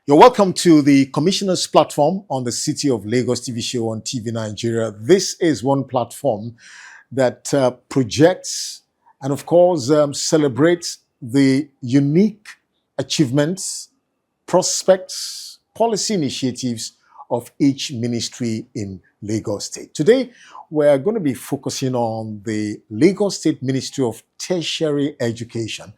You're welcome to the Commissioner's platform on the City of Lagos TV show on TV Nigeria. This is one platform that projects and, of course, celebrates the unique achievements, prospects, policy initiatives of each ministry in Lagos State. Today, we're going to be focusing on the Lagos State Ministry of Tertiary Education.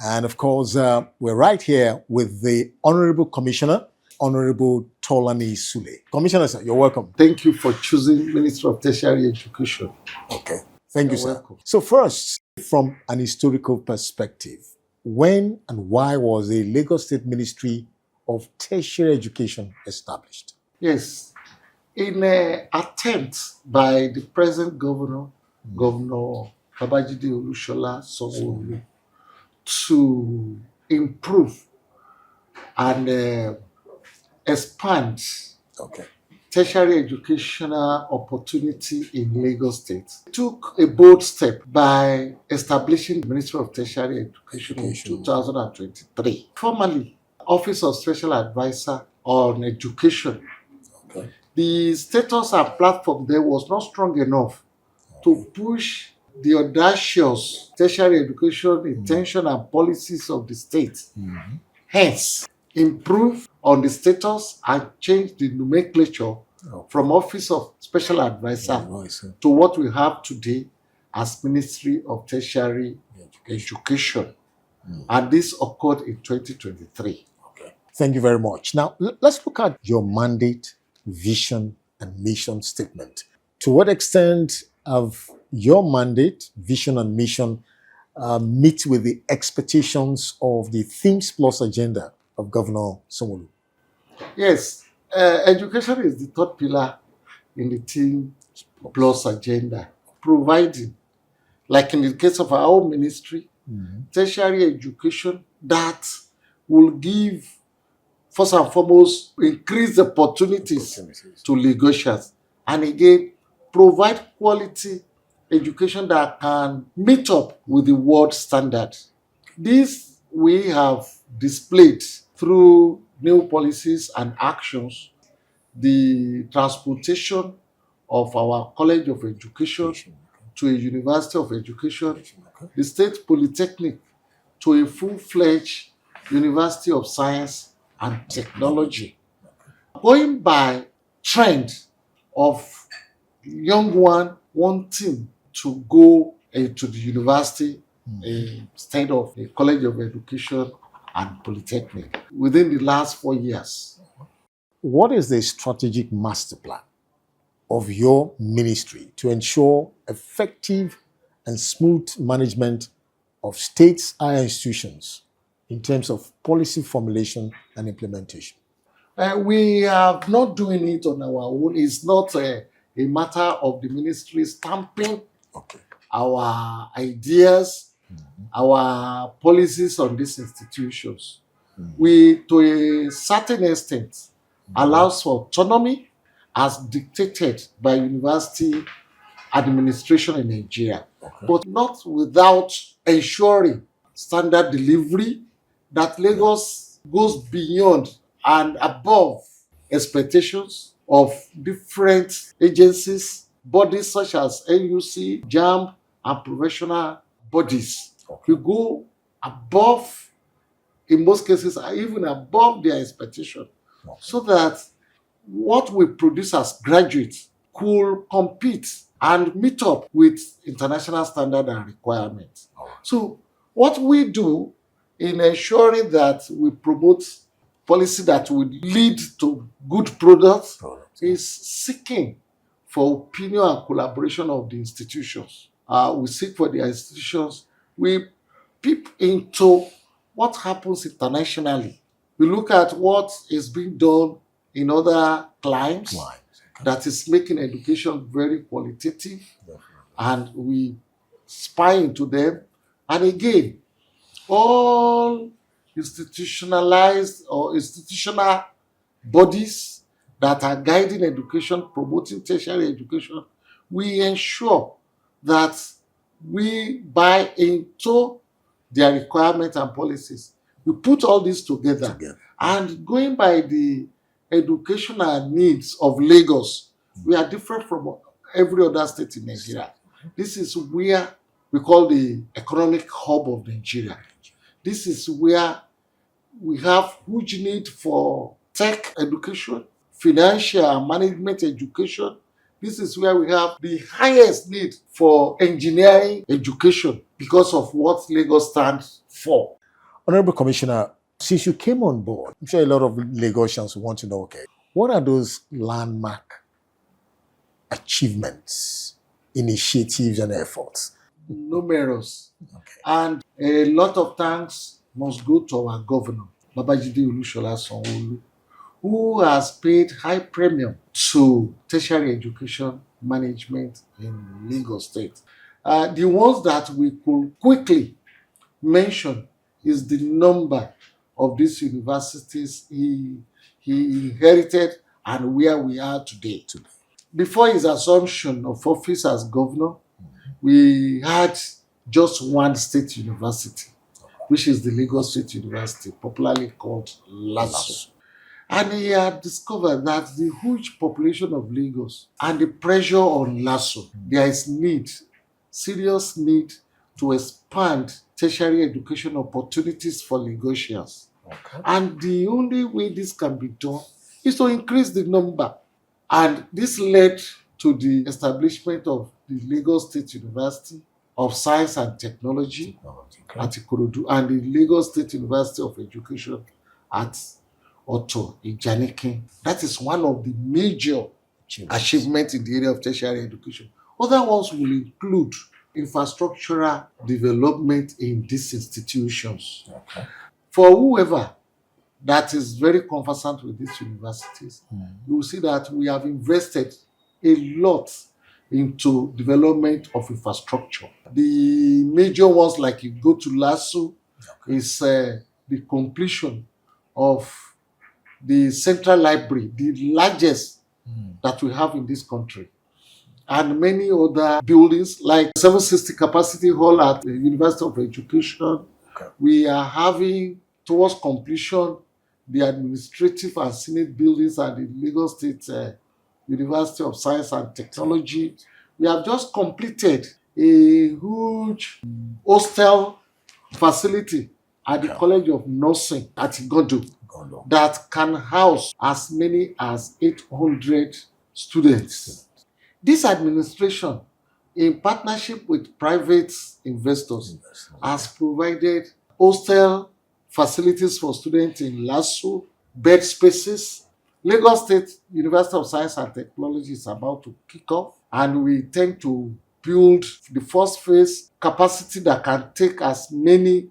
And of course, we're right here with the Honorable Commissioner, Honorable Tolani Sule. Commissioner, sir, you're welcome. Thank you for choosing Minister of Tertiary Education. Okay. Thank you, You're sir. welcome. So first, from an historical perspective, when and why was the Lagos State Ministry of Tertiary Education established? Yes, in an attempt by the present governor, Governor Babajide Olushola Sanwo-Olu, to improve and expand Okay. tertiary educational opportunity in Lagos State, took a bold step by establishing the Ministry of Tertiary Education in 2023. Formerly, Office of Special Advisor on Education. Okay. The status and platform there was not strong enough to push the audacious tertiary education intention and policies of the state. Hence, improve on the status and change the nomenclature from Office of Special Advisor to what we have today as Ministry of Tertiary Education. And this occurred in 2023. Okay. Thank you very much. Now, let's look at your mandate, vision, and mission statement. To what extent have your mandate, vision, and mission meet with the expectations of the Themes Plus agenda of Governor Sanwo-Olu? Yes, education is the third pillar in the Themes Plus agenda, providing, like in the case of our own ministry, tertiary education that will give, first and foremost, increase the opportunities to Lagosians, and again, provide quality education that can meet up with the world standard. This we have displayed through new policies and actions, the transportation of our College of Education to a University of Education, the State Polytechnic to a full-fledged University of Science and Technology. Going by trend of young one wanting to go to the university instead of a College of Education and Polytechnic within the last 4 years. What is the strategic master plan of your ministry to ensure effective and smooth management of states' higher institutions in terms of policy formulation and implementation? We are not doing it on our own. It's not a matter of the ministry stamping our ideas, our policies on these institutions. We, to a certain extent, allows for autonomy as dictated by university administration in Nigeria, but not without ensuring standard delivery that Lagos goes beyond and above expectations of different agencies, bodies such as NUC, JAMB, and professional bodies. We go above, in most cases, even above their expectation, so that what we produce as graduates could compete and meet up with international standard and requirements. So what we do in ensuring that we promote policy that would lead to good products is seeking for opinion and collaboration of the institutions. We seek for the institutions. We peep into what happens internationally. We look at what is being done in other climes that is making education very qualitative, and we spy into them. And again, all institutionalized or institutional bodies that are guiding education, promoting tertiary education, we ensure that we buy into their requirements and policies. We put all this together. And going by the educational needs of Lagos, we are different from every other state in Nigeria. This is where we call the economic hub of Nigeria. This is where we have huge need for tech education, financial and management education. This is where we have the highest need for engineering education because of what Lagos stands for. Honorable Commissioner, since you came on board, I'm sure a lot of Lagosians want to know, okay, what are those landmark achievements, initiatives, and efforts? Numerous. Okay. And a lot of thanks must go to our governor, Babajide Olushola Sanwo-Olu, who has paid high premium to tertiary education management in Lagos State. The ones that we could quickly mention is the number of these universities he inherited and where we are today. Before his assumption of office as governor, we had just one state university, which is the Lagos State University, popularly called LASU. And he had discovered that the huge population of Lagos and the pressure on LASU, there is need, serious need to expand tertiary education opportunities for Lagosians. Okay. And the only way this can be done is to increase the number. And this led to the establishment of the Lagos State University of Science and Technology at Ikorodu and the Lagos State University of Education at Otto Ijanikin. That is one of the major achievements in the area of tertiary education. Other ones will include infrastructural development in these institutions. Okay. For whoever that is very conversant with these universities, you will see that we have invested a lot into development of infrastructure. The major ones, like you go to LASU, is the completion of the Central Library, the largest that we have in this country, and many other buildings like 760 Capacity Hall at the University of Education. Okay. We are having, towards completion, the administrative and senate buildings at the Lagos State University of Science and Technology. We have just completed a huge hostel facility at the College of Nursing at Igodo that can house as many as 800 students. This administration, in partnership with private investors, has provided hostel facilities for students in LASU, bed spaces. Lagos State University of Science and Technology is about to kick off, and we intend to build the first phase capacity that can take as many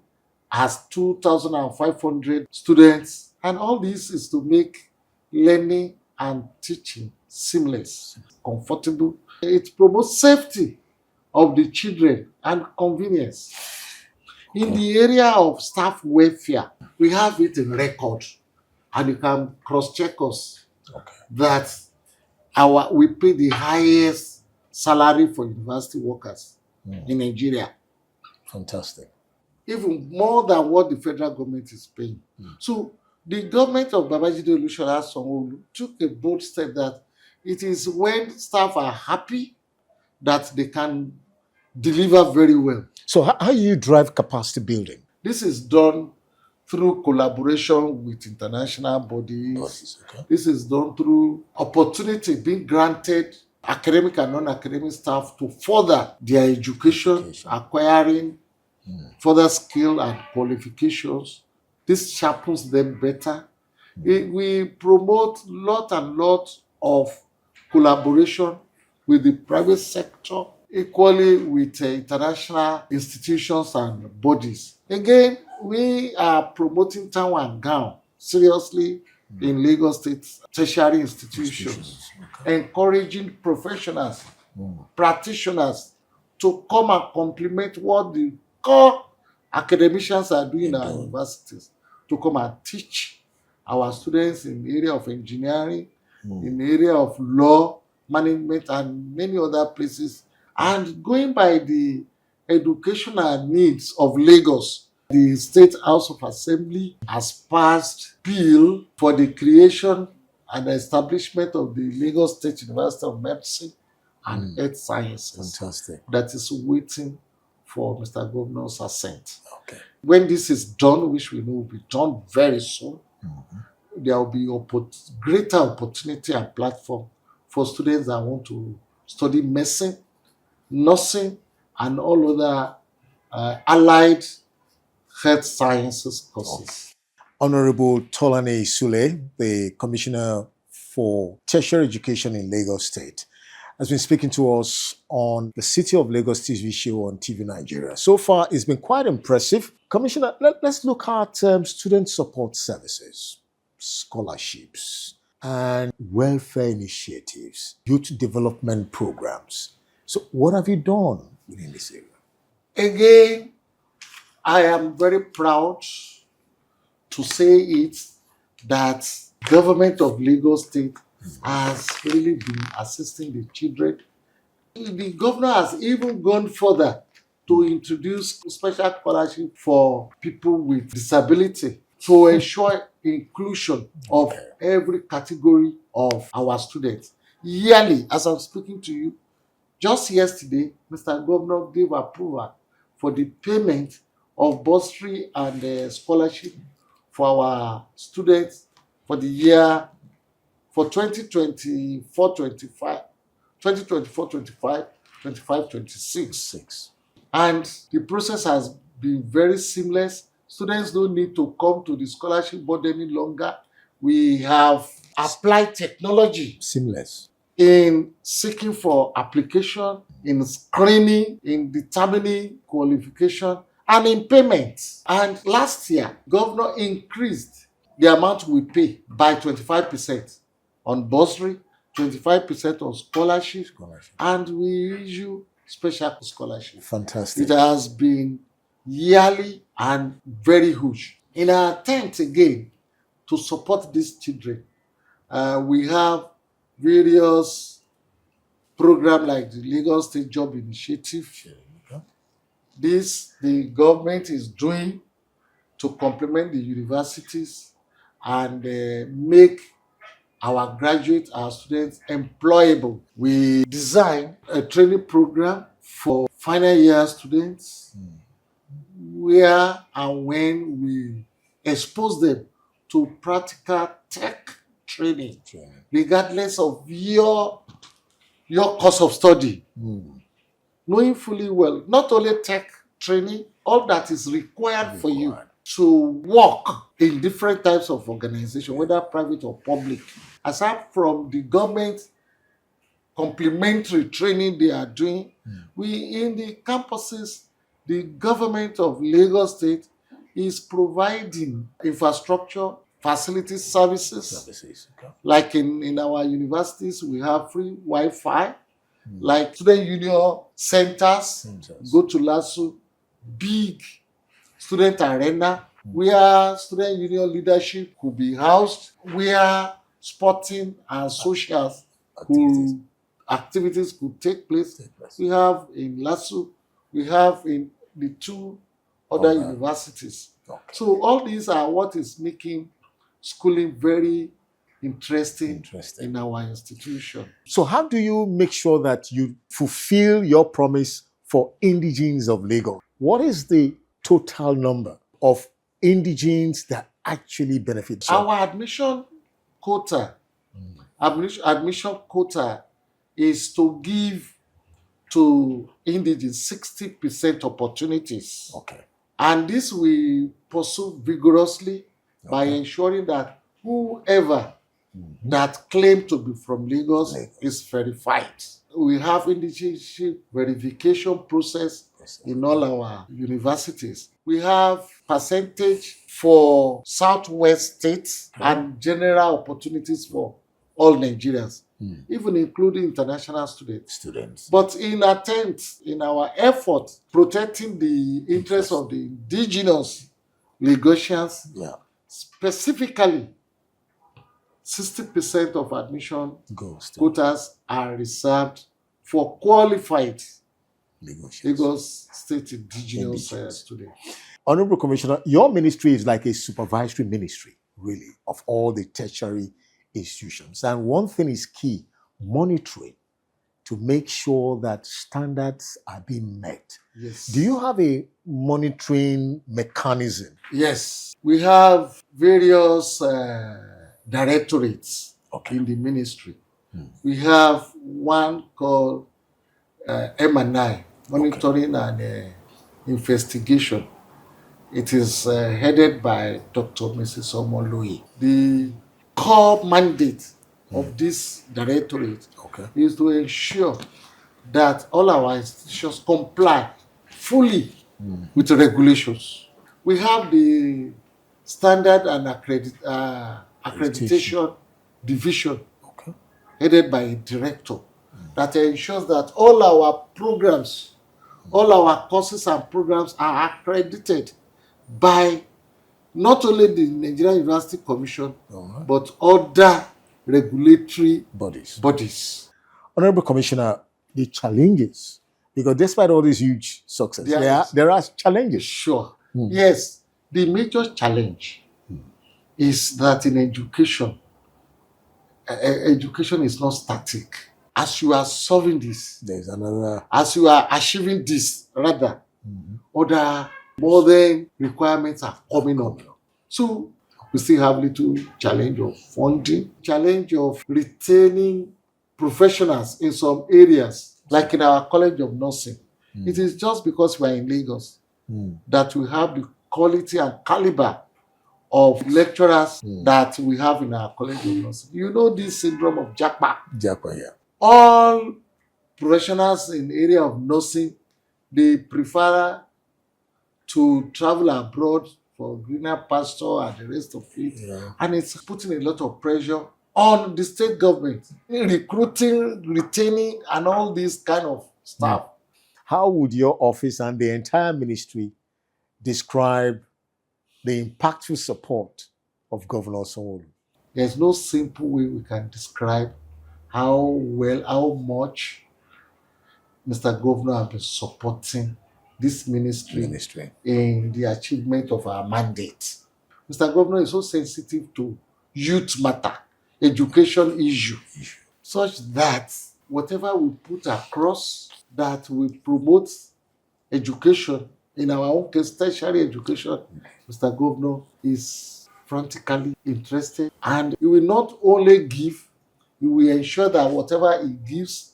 as 2,500 students. And all this is to make learning and teaching seamless, comfortable. It promotes safety of the children and convenience. In the area of staff welfare, we have it in record, and you can cross-check us that we pay the highest salary for university workers in Nigeria. Fantastic. Even more than what the federal government is paying. So the government of Babajide Olushola Sanwo-Olu took a bold step that it is when staff are happy that they can deliver very well. So how do you drive capacity building? This is done through collaboration with international bodies. Okay. This is done through opportunity being granted academic and non-academic staff to further their education. Acquiring further skill and qualifications. This sharpens them better. We promote lot of collaboration with the private sector, equally with international institutions and bodies. Again, we are promoting town and gown seriously in Lagos State tertiary institutions, encouraging professionals, practitioners to come and complement what the core academicians are doing in our universities, to come and teach our students in the area of engineering, in the area of law, management, and many other places. And going by the educational needs of Lagos, the the State House of Assembly has passed bill for the creation and establishment of the Lagos State University of Medicine and Earth Sciences. Fantastic. That is waiting for Mr. Governor's assent. Okay. When this is done, which we know will be done very soon, there will be greater opportunity and platform for students that want to study medicine, nursing, and all other allied health sciences courses. Honorable Tolani Sule, the Commissioner for Tertiary Education in Lagos State, has been speaking to us on the City of Lagos TV show on TV Nigeria. So far, it's been quite impressive. Commissioner, let's look at student support services, scholarships, and welfare initiatives, youth development programs. So what have you done within this area? Again, I am very proud to say it that government of Lagos State has really been assisting the children. The governor has even gone further to introduce special scholarship for people with disability to ensure inclusion of every category of our students. Yearly, as I'm speaking to you, just yesterday, Mr. Governor gave approval for the payment of bursary and scholarship for our students for the year for 2024-25, 2024-25, 25-26. And the process has been very seamless. Students don't need to come to the scholarship board any longer. We have applied technology Seamless. in seeking for application, in screening, in determining qualification, and in payment. And last year, Governor increased the amount we pay by 25% on bursary, 25% on scholarship, and we issue special scholarship. Fantastic. It has been yearly and very huge. In our attempt again to support these children, we have various programs like the Lagos State Job Initiative. This the government is doing to complement the universities and make our graduates, our students employable. We design a training program for final year students where and when we expose them to practical tech training, regardless of your course of study. Knowing fully well, not only tech training, all that is required for you to work in different types of organization, whether private or public. Aside from the government complementary training they are doing, we in the campuses, the government of Lagos State is providing infrastructure, facilities, services. Like in our universities, we have free Wi-Fi. Like student union centers, go to LASU, big student arena, where student union leadership could be housed, where sporting and social activities could take place. We have in LASU, we have in the two other universities. So all these are what is making schooling very interesting in our institution. So how do you make sure that you fulfill your promise for indigenes of Lagos? What is the total number of indigenes that actually benefit? Our admission quota, admission quota is to give to indigenes 60% opportunities. And this we pursue vigorously by ensuring that whoever that claim to be from Lagos is verified. We have indigenship verification process in all our universities. We have percentage for Southwest states and general opportunities for all Nigerians, even including international students. But in our effort protecting the interests of the indigenous Lagosians, specifically 60% of admission quotas are reserved for qualified Lagos State Indigenous students. Honorable Commissioner, your ministry is like a supervisory ministry, really, of all the tertiary institutions. And one thing is key, monitoring to make sure that standards are being met. Yes. Do you have a monitoring mechanism? Yes. We have various directorates in the ministry. We have one called M&I, Monitoring and Investigation. It is headed by Dr. Mrs. Omoloye. The core mandate of this directorate is to ensure that all our institutions comply fully with the regulations. We have the Standard and Accreditation Division headed by a director that ensures that all our programs, all our courses and programs are accredited by not only the Nigerian University Commission, but other regulatory bodies. Honorable Commissioner, the challenges, because despite all this huge success, there are challenges. Sure. Yes. The major challenge is that in education, education is not static. As you are solving this, there's another. As you are achieving this, rather, other modern requirements are coming up. So we still have little challenge of funding, challenge of retaining professionals in some areas, like in our College of Nursing. It is just because we are in Lagos that we have the quality and caliber of lecturers that we have in our College of Nursing. You know this syndrome of Japa. Japa, yeah. All professionals in the area of nursing, they prefer to travel abroad for greener pasture and the rest of it. Yeah. And it's putting a lot of pressure on the state government in recruiting, retaining, and all this kind of stuff. How would your office and the entire ministry describe the impactful support of Governor Sanwo-Olu? There's no simple way we can describe how much Mr. Governor has been supporting this ministry in the achievement of our mandate. Mr. Governor is so sensitive to youth matter, education issue, such that whatever we put across that will promote education, in our own case, tertiary education, Mr. Governor is frantically interested, and he will not only give, he will ensure that whatever he gives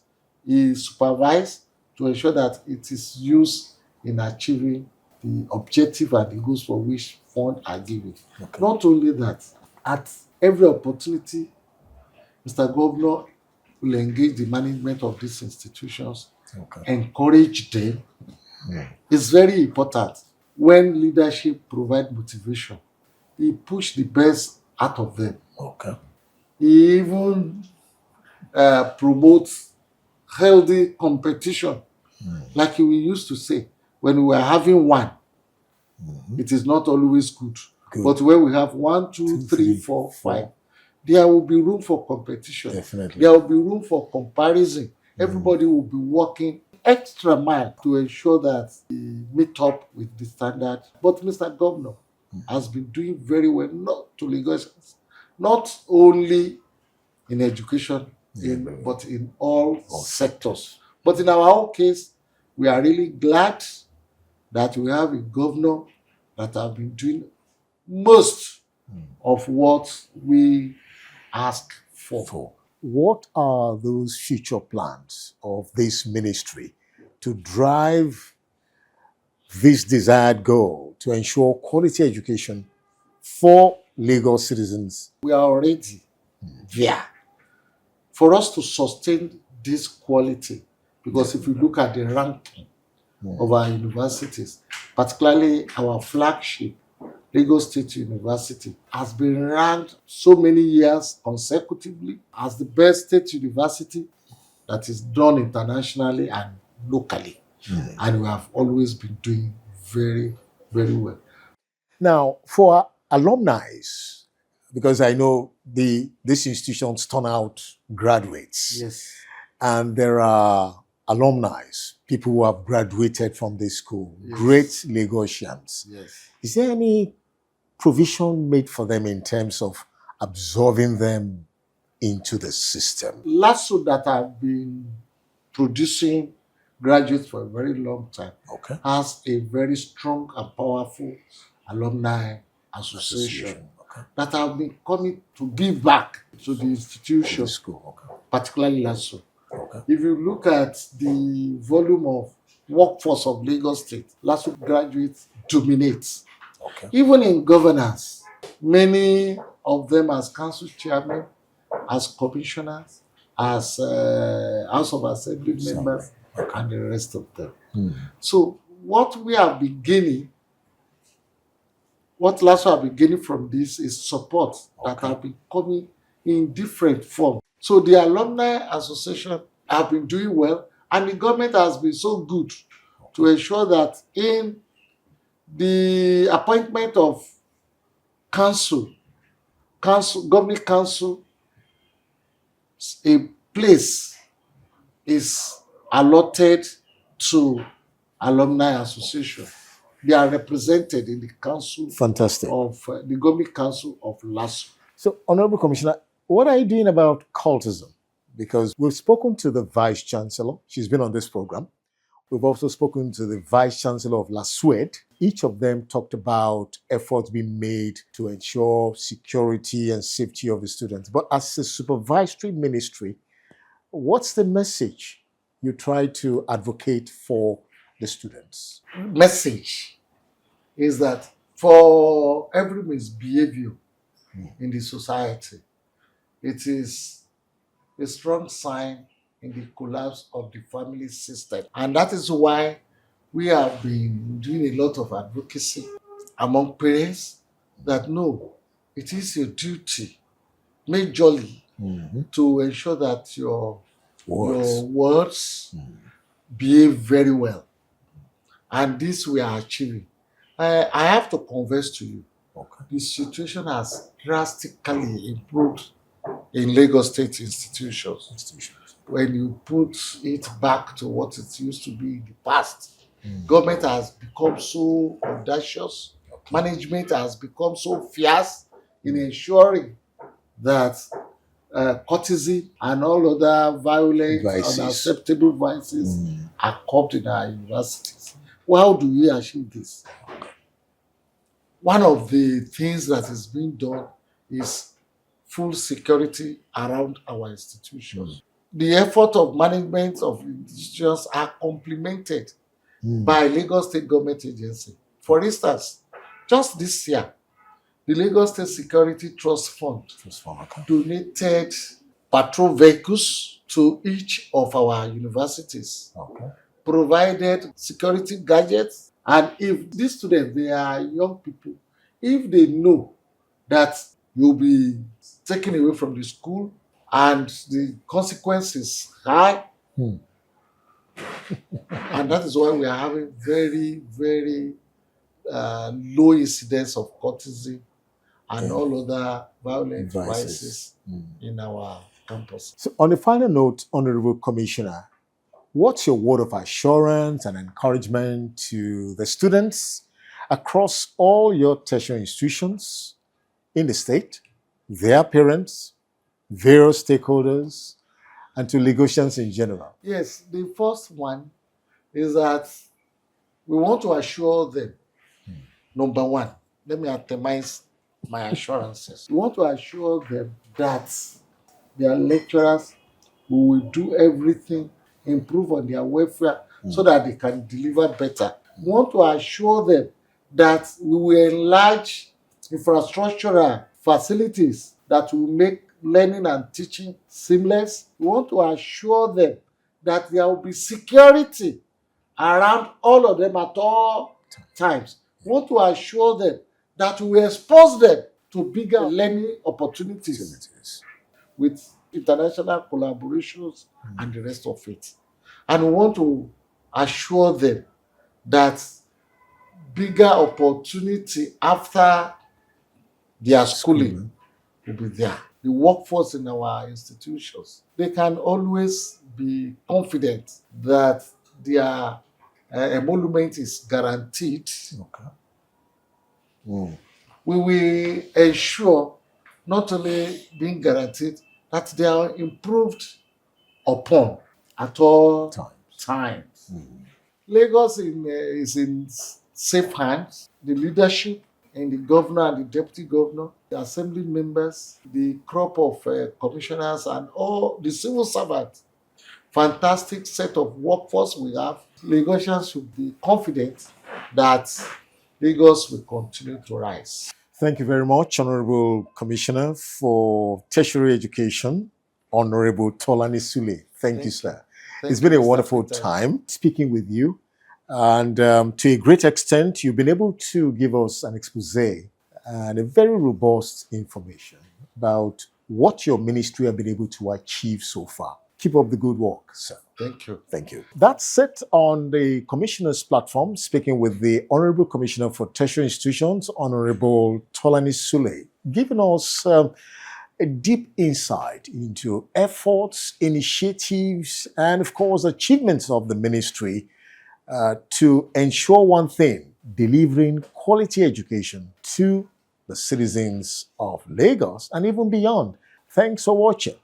is supervised to ensure that it is used in achieving the objective and the goals for which funds are given. Not only that, at every opportunity, Mr. Governor will engage the management of these institutions, encourage them. It's very important. When leadership provides motivation, he push the best out of them. He even promotes healthy competition. Like we used to say, when we were having one, it is not always good. But when we have 1, 2, 3, 4, 5, there will be room for competition. Definitely. There will be room for comparison. Everybody will be working extra mile to ensure that we meet up with the standard. But Mr. Governor has been doing very well, not to Lagos, not only in education, but in all sectors. But in our own case, we are really glad that we have a governor that have been doing most of what we ask for. What are those future plans of this ministry to drive this desired goal to ensure quality education for Lagos citizens? We are already there. For us to sustain this quality, because if you look at the ranking of our universities, particularly our flagship, Lagos State University, has been ranked so many years consecutively as the best state university that is done internationally and locally. And we have always been doing very, very well. Now, for alumni, because I know these institutions turn out graduates. Yes. And there are alumni, people who have graduated from this school, Yes. great Lagosians. Yes. Is there any provision made for them in terms of absorbing them into the system? LASU that have been producing graduates for a very long time Okay. has a very strong and powerful alumni association Okay. that have been coming to give back to the institution, The school. Okay. particularly LASU. Okay. If you look at the volume of workforce of Lagos State, LASU graduates dominate. Okay. Even in governance, many of them as council chairmen, as commissioners, as House of Assembly members, Okay. and the rest of them. Hmm. So what we are beginning, what LASU are beginning from this is support that Okay. have been coming in different forms. So the alumni association have been doing well, and the government has been so good to ensure that in the appointment of governing council, a place is allotted to alumni association. They are represented in the council Fantastic. of the governing council of LASU. So, Honorable Commissioner, what are you doing about cultism? Because we've spoken to the Vice Chancellor. She's been on this program. We've also spoken to the Vice Chancellor of LASUED. Each of them talked about efforts being made to ensure security and safety of the students. But as a supervisory ministry, what's the message you try to advocate for the students? Message is that for every misbehavior in the society, it is a strong sign in the collapse of the family system. And that is why we have been doing a lot of advocacy among parents that no, it is your duty, majorly, to ensure that your words behave very well. And this we are achieving. I have to confess to you, the situation has drastically improved in Lagos State institutions. When you put it back to what it used to be in the past, government has become so audacious, management has become so fierce in ensuring that courtesy and all other violent, unacceptable vices are curbed in our universities. Well, how do we achieve this? One of the things that is being done is full security around our institutions. The effort of management of institutions are complemented by Lagos State government agency. For instance, just this year, the Lagos State Security Trust Fund donated patrol vehicles to each of our universities, provided security gadgets, and if these students, they are young people, if they know that you'll be taken away from the school and the consequences high, and that is why we are having very, very low incidence of courtesy and all other violent vices in our campus. So on the final note, Honorable Commissioner, what's your word of assurance and encouragement to the students across all your tertiary institutions in the state, their parents, various stakeholders, and to Lagosians in general? Yes, the first one is that we want to assure them, number one, let me itemize my assurances. We want to assure them that their lecturers will do everything, improve on their welfare so that they can deliver better. We want to assure them that we will enlarge infrastructural facilities that will make learning and teaching seamless. We want to assure them that there will be security around all of them at all times. We want to assure them that we will expose them to bigger learning opportunities with international collaborations and the rest of it. And we want to assure them that bigger opportunity after their schooling will be there. The workforce in our institutions, they can always be confident that their emolument is guaranteed. Okay. Mm. We will ensure not only being guaranteed, that they are improved upon at all times. Lagos is in safe hands. The leadership and the governor and the deputy governor, the assembly members, the crop of commissioners, and all the civil servants. Fantastic set of workforce we have. Lagosians should be confident that Lagos will continue to rise. Thank you very much, Honorable Commissioner for Tertiary Education, Honorable Tolani Sule. Thank you, sir. It's been a wonderful time speaking with you. And to a great extent, you've been able to give us an expose and a very robust information about what your ministry have been able to achieve so far. Keep up the good work, sir. Thank you. Thank you. That's it on the Commissioner's platform, speaking with the Honorable Commissioner for Tertiary Institutions, Honorable Tolani Sule, giving us a deep insight into efforts, initiatives, and of course, achievements of the ministry to ensure one thing, delivering quality education to the citizens of Lagos and even beyond. Thanks for watching.